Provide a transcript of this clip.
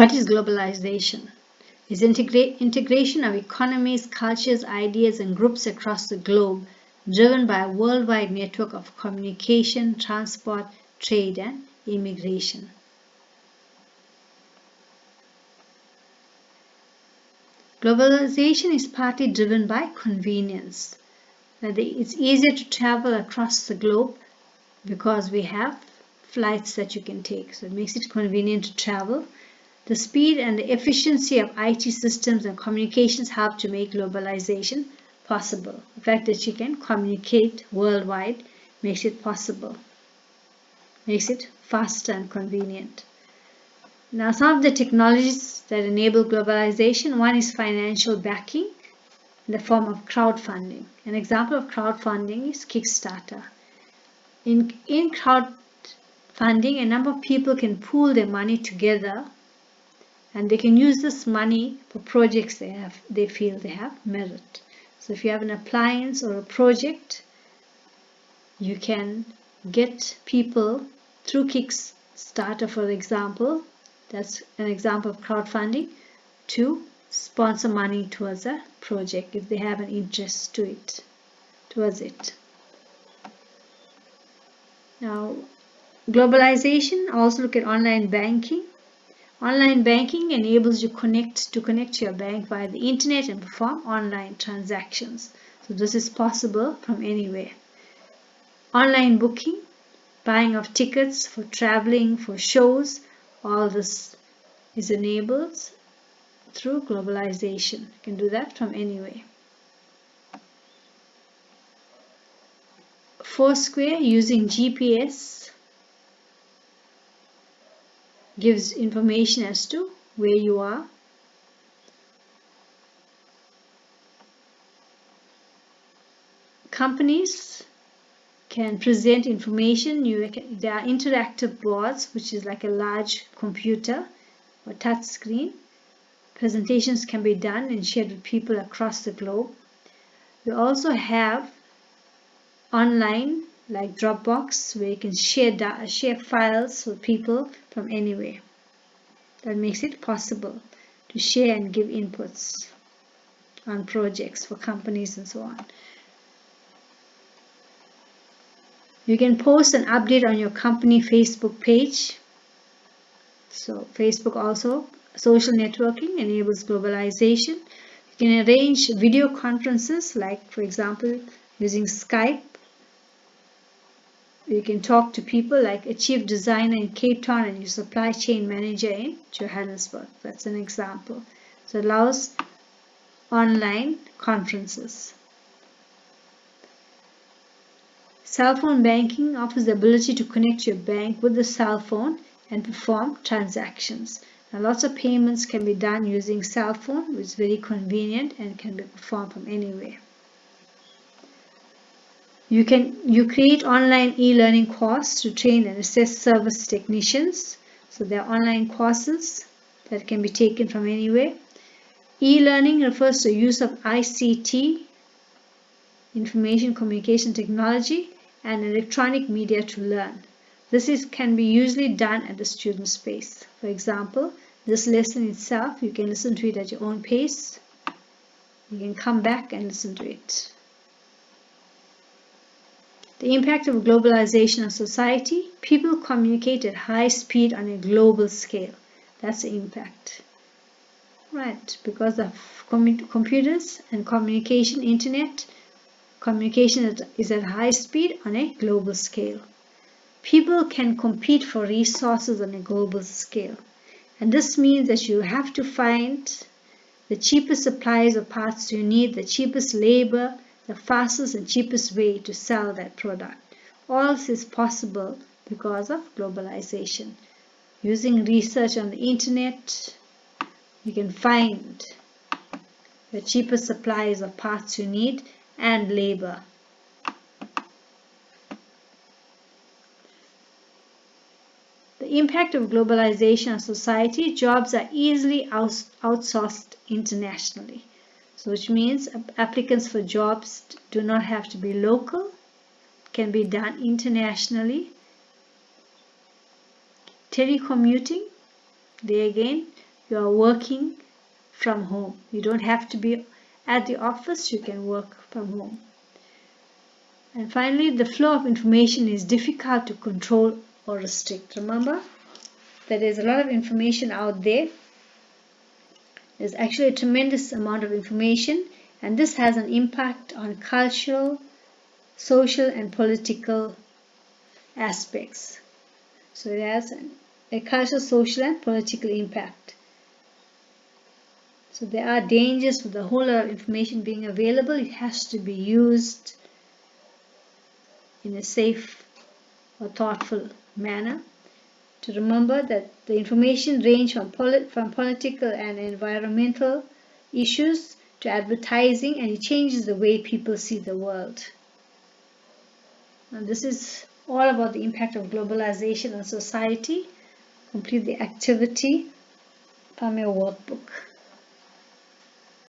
What is globalization? It's integration of economies, cultures, ideas, and groups across the globe, driven by a worldwide network of communication, transport, trade, and immigration. Globalization is partly driven by convenience. It's easier to travel across the globe because we have flights that you can take. So it makes it convenient to travel. The speed and the efficiency of IT systems and communications help to make globalization possible. The fact that you can communicate worldwide makes it possible, makes it faster and convenient. Now, some of the technologies that enable globalization, one is financial backing in the form of crowdfunding. An example of crowdfunding is Kickstarter. In crowdfunding, a number of people can pool their money together and they can use this money for projects they feel they have merit. So if you have an appliance or a project, you can get people through Kickstarter, for example, that's an example of crowdfunding, to sponsor money towards a project if they have an interest towards it. Now, globalization, also look at online banking. Online banking enables you to connect to your bank via the internet and perform online transactions. So this is possible from anywhere. Online booking, buying of tickets for traveling, for shows, all this is enabled through globalization. You can do that from anywhere. Foursquare, using GPS, gives information as to where you are. Companies can present information. There are interactive boards, which is like a large computer or touch screen. Presentations can be done and shared with people across the globe. We also have online, like Dropbox, where you can share files with people from anywhere. That makes it possible to share and give inputs on projects for companies and so on. You can post an update on your company Facebook page. So Facebook also, social networking enables globalization. You can arrange video conferences, like for example using Skype. You can talk to people like a chief designer in Cape Town and your supply chain manager in Johannesburg. That's an example. So it allows online conferences. Cell phone banking offers the ability to connect your bank with the cell phone and perform transactions. Now, lots of payments can be done using cell phone, which is very convenient and can be performed from anywhere. You create online e-learning courses to train and assess service technicians. So there are online courses that can be taken from anywhere. E-learning refers to use of ICT, information communication technology, and electronic media to learn. This can be usually done at the student space. For example, this lesson itself, you can listen to it at your own pace. You can come back and listen to it. The impact of globalization on society. People communicate at high speed on a global scale. That's the impact. Right, because of computers and communication, internet, communication is at high speed on a global scale. People can compete for resources on a global scale. And this means that you have to find the cheapest supplies of parts you need, the cheapest labor, the fastest and cheapest way to sell that product. All this is possible because of globalization. Using research on the internet, you can find the cheapest supplies of parts you need and labor. The impact of globalization on society. Jobs are easily outsourced internationally. So which means applicants for jobs do not have to be local, can be done internationally. Telecommuting, there again, you are working from home. You don't have to be at the office, you can work from home. And finally, the flow of information is difficult to control or restrict. Remember that there's a lot of information out there. There's actually a tremendous amount of information, and this has an impact on cultural, social, and political aspects. So it has a cultural, social, and political impact. So there are dangers with the whole lot of information being available. It has to be used in a safe or thoughtful manner. To remember that the information range from political and environmental issues to advertising, and it changes the way people see the world. And this is all about the impact of globalization on society. Complete the activity from your workbook.